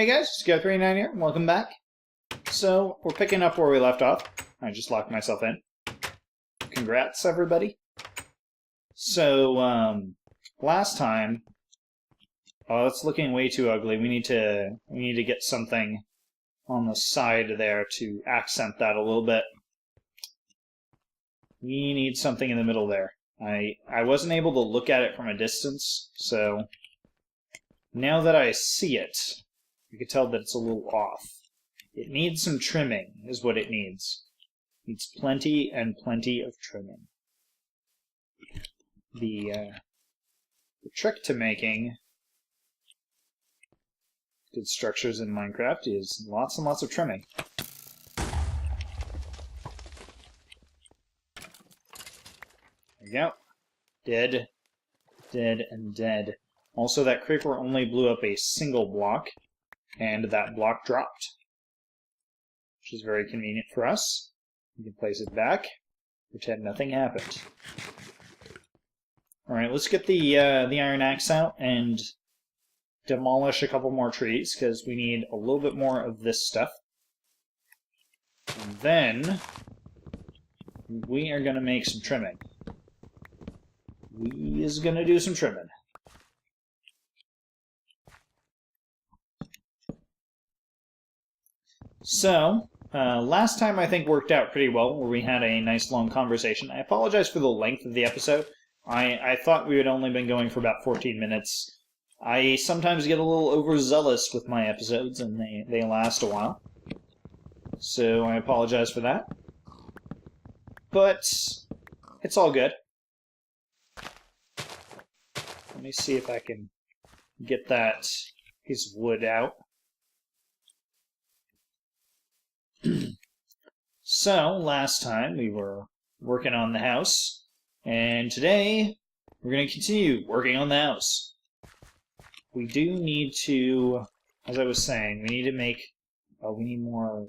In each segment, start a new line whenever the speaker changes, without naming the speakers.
Hey guys, Scout39 here, welcome back. So, we're picking up where we left off. I just locked myself in. Congrats, everybody. So, last time... Oh, it's looking way too ugly. We need to get something on the side there to accent that a little bit. We need something in the middle there. I wasn't able to look at it from a distance, so... Now that I see it, you can tell that it's a little off. It needs some trimming, is what it needs. It needs plenty and plenty of trimming. The trick to making good structures in Minecraft is lots and lots of trimming. There we go. Dead, dead, and dead. Also, that creeper only blew up a single block, and that block dropped, which is very convenient for us. We can place it back, pretend nothing happened. Alright, let's get the iron axe out and demolish a couple more trees, because we need a little bit more of this stuff. And then, we are going to make some trimming. We is going to do some trimming. So, last time I think worked out pretty well, where we had a nice long conversation. I apologize for the length of the episode. I thought we had only been going for about 14 minutes. I sometimes get a little overzealous with my episodes, and they last a while. So I apologize for that. But it's all good. Let me see if I can get that piece of wood out. So, last time we were working on the house, and today we're going to continue working on the house. We do need to, as I was saying, we need to make, we need more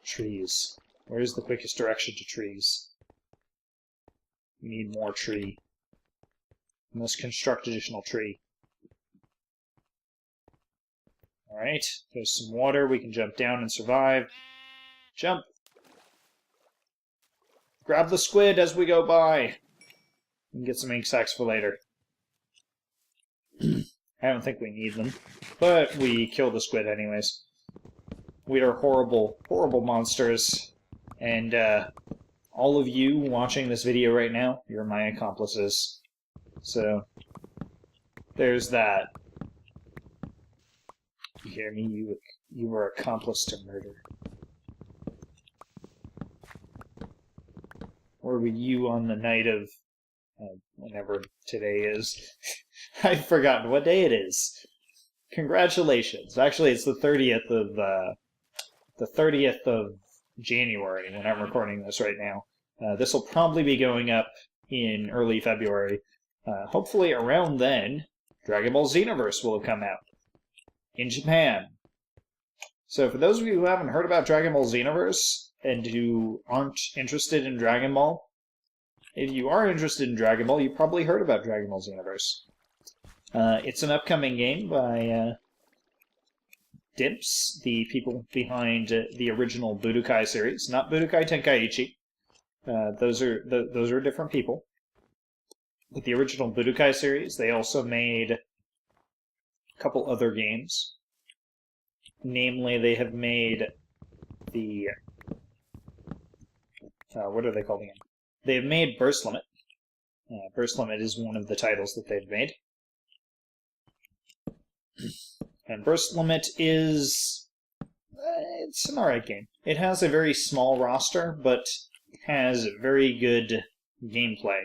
trees. Where's the quickest direction to trees? We need more tree. We must construct additional tree. Alright, there's some water, we can jump down and survive. Jump! Grab the squid as we go by! And get some ink sacks for later. I don't think we need them, but we kill the squid anyways. We are horrible, horrible monsters, and all of you watching this video right now, you're my accomplices. So, there's that. You hear me? You were accomplice to murder. Where were you on the night of whenever today is? I've forgotten what day it is. Congratulations! Actually, it's the 30th of January when I'm recording this right now. This will probably be going up in early February. Hopefully, around then, Dragon Ball Xenoverse will have come out. In Japan. So for those of you who haven't heard about Dragon Ball Xenoverse and who aren't interested in Dragon Ball, if you are interested in Dragon Ball, you probably heard about Dragon Ball Xenoverse. It's an upcoming game by Dimps, the people behind the original Budokai series, not Budokai Tenkaichi. Those are different people. With the original Budokai series, they also made couple other games. Namely, they have made the... what are they called again? They have made Burst Limit. Burst Limit is one of the titles that they've made. And Burst Limit is... it's an alright game. It has a very small roster, but has very good gameplay.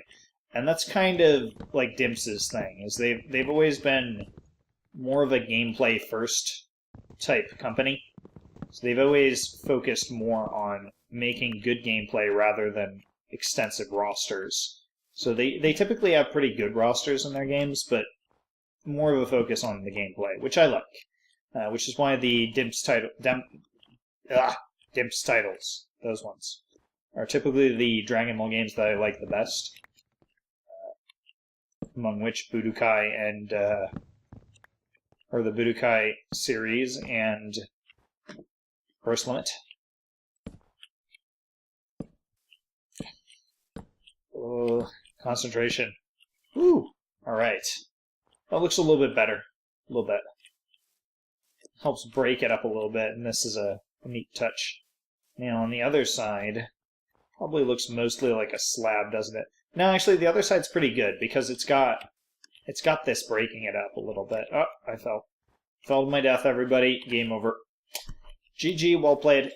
And that's kind of like Dimps' thing, is they've always been more of a gameplay first type company. So they've always focused more on making good gameplay rather than extensive rosters. So they typically have pretty good rosters in their games, but more of a focus on the gameplay, which I like. Which is why the Dimps titles, those ones, are typically the Dragon Ball games that I like the best. Among which Budokai and or the Budokai series, and burst limit. Concentration. Ooh, alright. That looks a little bit better. A little bit. Helps break it up a little bit, and this is a neat touch. Now, on the other side, probably looks mostly like a slab, doesn't it? No, actually, the other side's pretty good, because it's got this breaking it up a little bit. Oh, I fell. Fell to my death, everybody. Game over. GG, well played.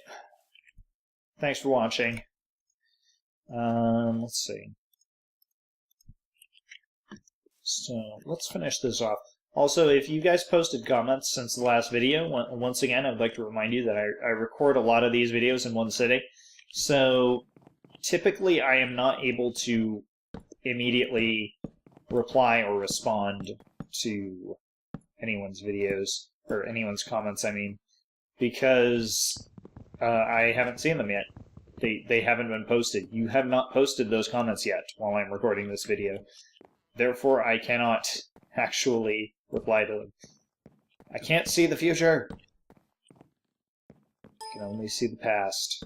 Thanks for watching. Let's see. So, let's finish this off. Also, if you guys posted comments since the last video, once again, I'd like to remind you that I record a lot of these videos in one sitting. So, typically, I am not able to immediately reply or respond to anyone's videos, or anyone's comments, I mean, because I haven't seen them yet. They haven't been posted. You have not posted those comments yet while I'm recording this video. Therefore, I cannot actually reply to them. I can't see the future. I can only see the past.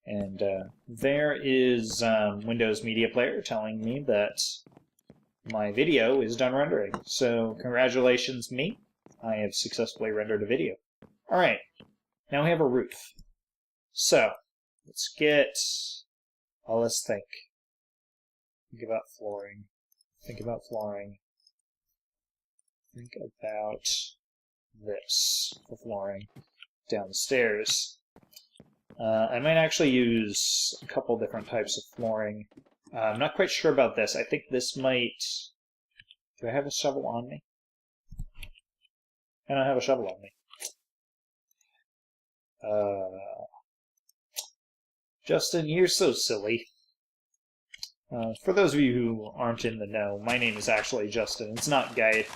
And there is Windows Media Player telling me that my video is done rendering. So congratulations me. I have successfully rendered a video. Alright, now we have a roof. So, let's get... Oh, let's think. Think about flooring. Think about flooring. Think about this for flooring downstairs. I might actually use a couple different types of flooring. I'm not quite sure about this. I think this might... Do I have a shovel on me? I don't have a shovel on me. Justin, you're so silly. For those of you who aren't in the know, my name is actually Justin. It's not Guide.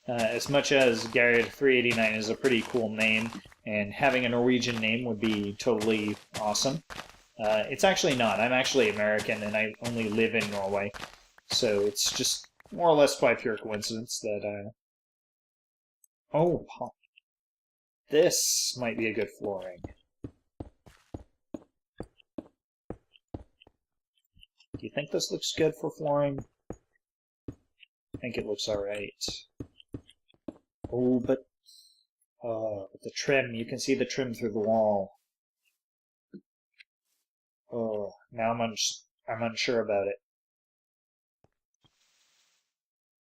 As much as Garrett389 is a pretty cool name, and having a Norwegian name would be totally awesome, it's actually not. I'm actually American, and I only live in Norway. So it's just more or less by pure coincidence that... Oh, this might be a good flooring. Do you think this looks good for flooring? I think it looks alright. Oh, but the trim, you can see the trim through the wall. Oh, now I'm unsure about it.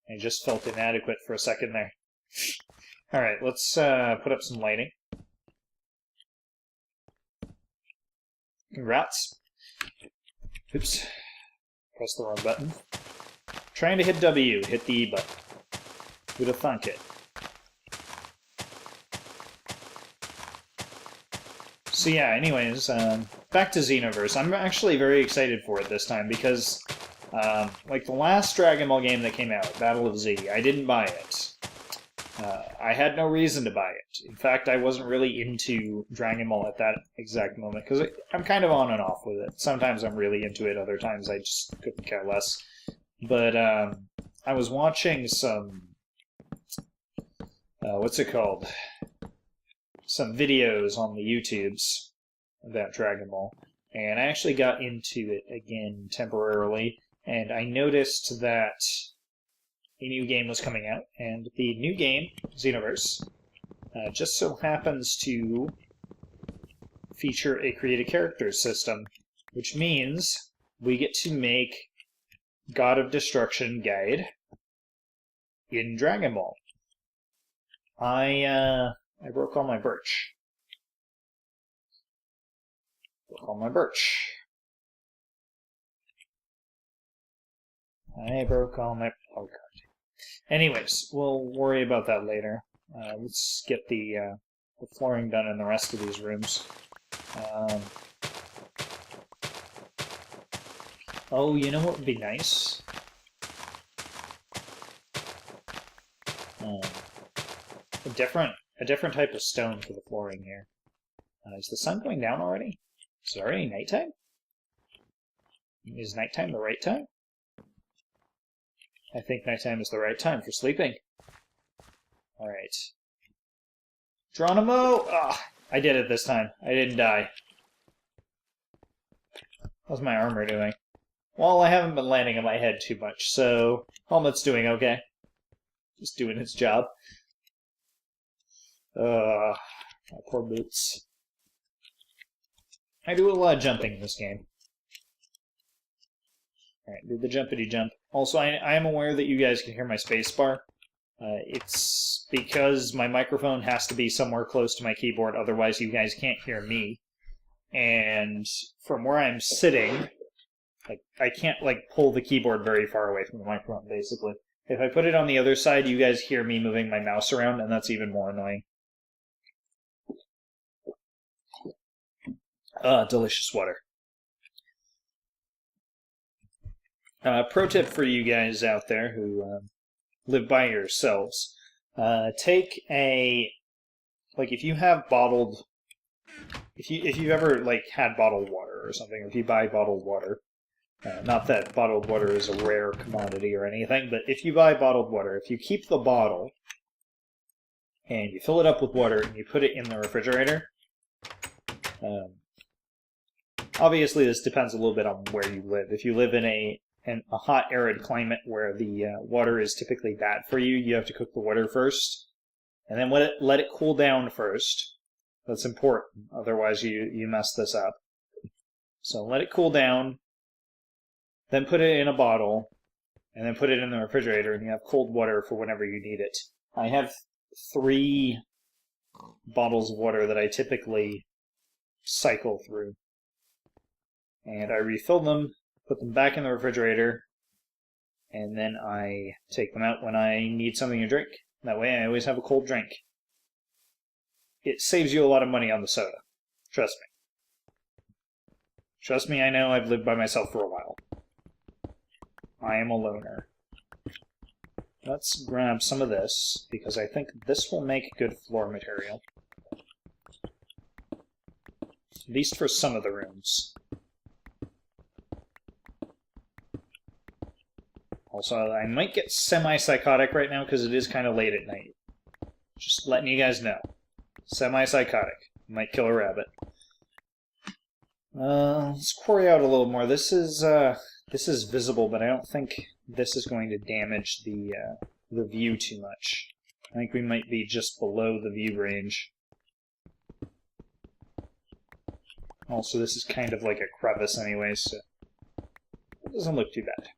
I just felt inadequate for a second there. Alright, let's put up some lighting. Congrats. Oops. Press the wrong button. Trying to hit W, hit the E button. Who'd have thunk it? So yeah, anyways, back to Xenoverse. I'm actually very excited for it this time because, like the last Dragon Ball game that came out, Battle of Z, I didn't buy it. I had no reason to buy it. In fact, I wasn't really into Dragon Ball at that exact moment, because I'm kind of on and off with it. Sometimes I'm really into it, other times I just couldn't care less. But I was watching some... what's it called? Some videos on the YouTubes about Dragon Ball, and I actually got into it again temporarily, and I noticed that a new game was coming out, and the new game, Xenoverse, just so happens to feature a create a character system, which means we get to make God of Destruction Guide in Dragon Ball. I broke all my birch. Broke all my birch. I broke all my... Oh, God. Anyways, we'll worry about that later. Let's get the flooring done in the rest of these rooms. Oh, you know what would be nice? A different type of stone for the flooring here. Is the sun going down already? Is it already nighttime? Is nighttime the right time? I think nighttime is the right time for sleeping. Alright. Geronimo! Ah, I did it this time. I didn't die. How's my armor doing? Well, I haven't been landing on my head too much, so helmet's doing okay. Just doing its job. My poor boots. I do a lot of jumping in this game. Alright, do the jumpity jump. Also, I am aware that you guys can hear my spacebar. It's because my microphone has to be somewhere close to my keyboard, otherwise you guys can't hear me. And from where I'm sitting, I can't pull the keyboard very far away from the microphone, basically. If I put it on the other side, you guys hear me moving my mouse around, and that's even more annoying. Delicious water. Pro tip for you guys out there who live by yourselves. Take a... if you have bottled... If you've ever, had bottled water or something, if you buy bottled water, not that bottled water is a rare commodity or anything, but if you buy bottled water, if you keep the bottle and you fill it up with water and you put it in the refrigerator, obviously this depends a little bit on where you live. If you live in a hot, arid climate where the water is typically bad for you, you have to cook the water first, and then let it cool down first. That's important, otherwise you mess this up. So let it cool down, then put it in a bottle, and then put it in the refrigerator, and you have cold water for whenever you need it. I have 3 bottles of water that I typically cycle through. And I refill them, put them back in the refrigerator, and then I take them out when I need something to drink. That way I always have a cold drink. It saves you a lot of money on the soda. Trust me. Trust me, I know I've lived by myself for a while. I am a loner. Let's grab some of this, because I think this will make good floor material. At least for some of the rooms. Also, I might get semi-psychotic right now because it is kind of late at night. Just letting you guys know. Semi-psychotic. Might kill a rabbit. Let's quarry out a little more. This is visible, but I don't think this is going to damage the view too much. I think we might be just below the view range. Also, this is kind of like a crevice anyway, so it doesn't look too bad.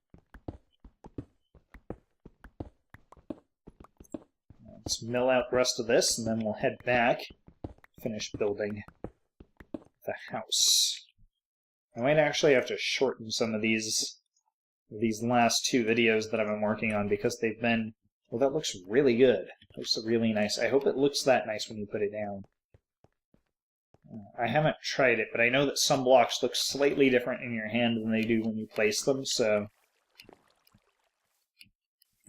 Let's mill out the rest of this, and then we'll head back, finish building the house. I might actually have to shorten some of these last 2 videos that I've been working on because they've been... Well, that looks really good. It looks really nice. I hope it looks that nice when you put it down. I haven't tried it, but I know that some blocks look slightly different in your hand than they do when you place them, so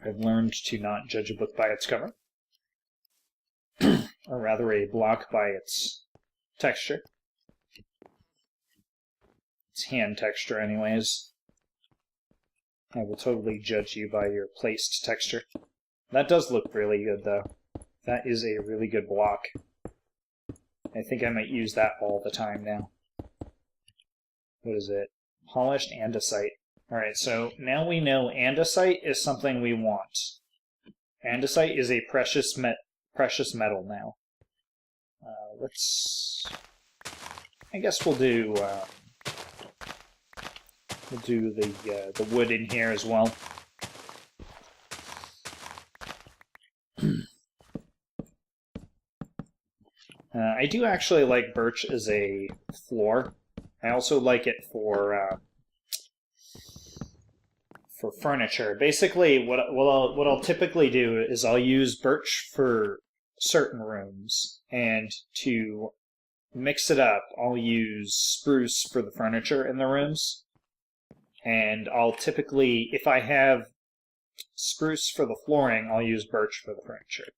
I've learned to not judge a book by its cover. Or rather, a block by its texture. Its hand texture, anyways. I will totally judge you by your placed texture. That does look really good, though. That is a really good block. I think I might use that all the time now. What is it? Polished andesite. Alright, so now we know andesite is something we want. Andesite is a precious metal now. I guess we'll do the wood in here as well. I do actually like birch as a floor. I also like it for furniture. Basically, what I'll typically do is I'll use birch for certain rooms, and to mix it up, I'll use spruce for the furniture in the rooms. And I'll typically, if I have spruce for the flooring, I'll use birch for the furniture.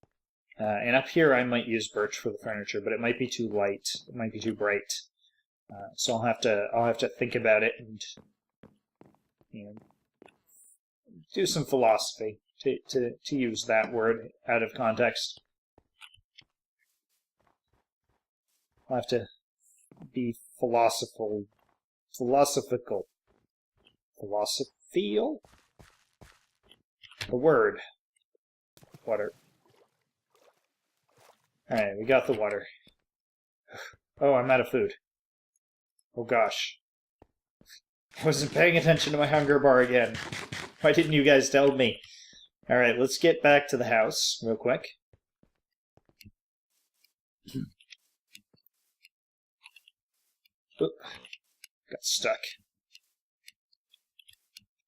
And up here I might use birch for the furniture, but it might be too light. It might be too bright. So I'll have to think about it and do some philosophy to use that word out of context. I'll have to be philosophical. Philosophical. The word. Water. Alright, we got the water. Oh, I'm out of food. Oh gosh. I wasn't paying attention to my hunger bar again. Why didn't you guys tell me? Alright, let's get back to the house real quick. Oop. Got stuck.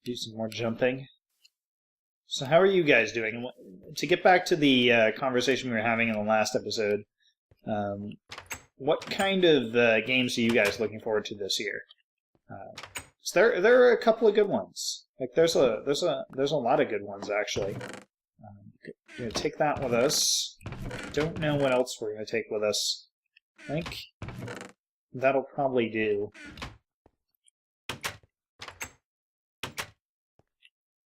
Do some more jumping. So how are you guys doing? To get back to the conversation we were having in the last episode, what kind of games are you guys looking forward to this year? There are a couple of good ones. Like there's a lot of good ones actually. We're gonna take that with us. Don't know what else we're gonna take with us. I think that'll probably do.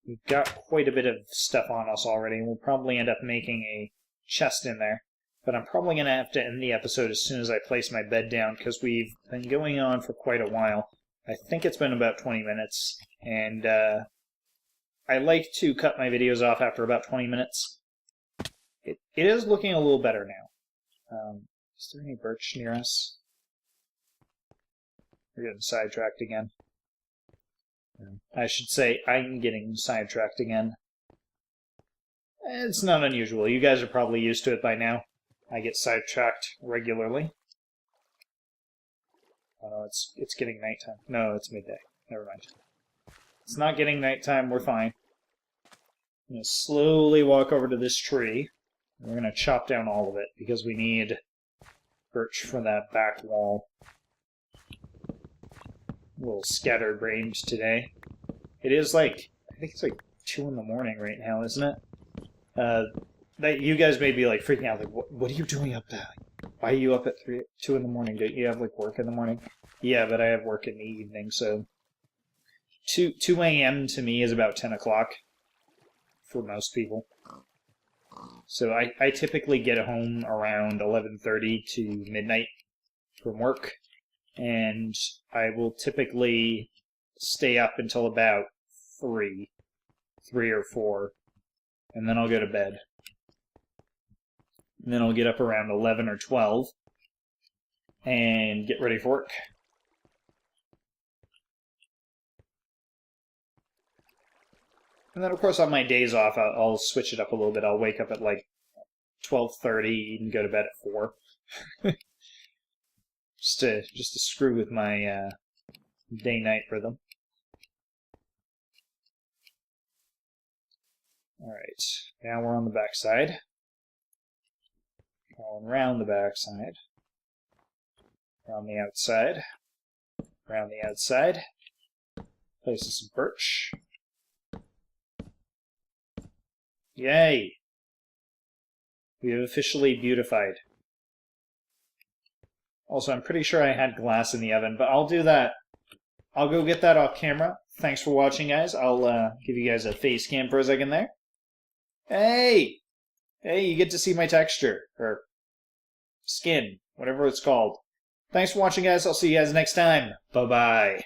We've got quite a bit of stuff on us already, and we'll probably end up making a chest in there. But I'm probably going to have to end the episode as soon as I place my bed down, because we've been going on for quite a while. I think it's been about 20 minutes, and I like to cut my videos off after about 20 minutes. It is looking a little better now. Is there any birch near us? We're getting sidetracked again. I should say, I'm getting sidetracked again. It's not unusual. You guys are probably used to it by now. I get sidetracked regularly. Oh no, it's getting nighttime. No, it's midday. Never mind. It's not getting nighttime. We're fine. I'm going to slowly walk over to this tree. And we're going to chop down all of it because we need birch for that back wall. A little scatterbrained today. It is like, I think it's like 2 in the morning right now, isn't it? You guys may be like freaking out, like, what are you doing up there? Why are you up at 2 in the morning? Don't you have like work in the morning? Yeah, but I have work in the evening, so 2 a.m. to me is about 10 o'clock for most people. So I typically get home around 11:30 to midnight from work. And I will typically stay up until about 3 or 4, and then I'll go to bed. And then I'll get up around 11 or 12 and get ready for work. And then, of course, on my days off, I'll switch it up a little bit. I'll wake up at like 12:30 and go to bed at 4. Just to screw with my day-night rhythm. Alright, now we're on the backside. Going around the backside. Around the outside. Around the outside. Placing some birch. Yay! We have officially beautified. Also, I'm pretty sure I had glass in the oven, but I'll do that. I'll go get that off camera. Thanks for watching, guys. I'll give you guys a face cam for a second there. Hey! Hey, you get to see my texture. Or skin. Whatever it's called. Thanks for watching, guys. I'll see you guys next time. Bye-bye.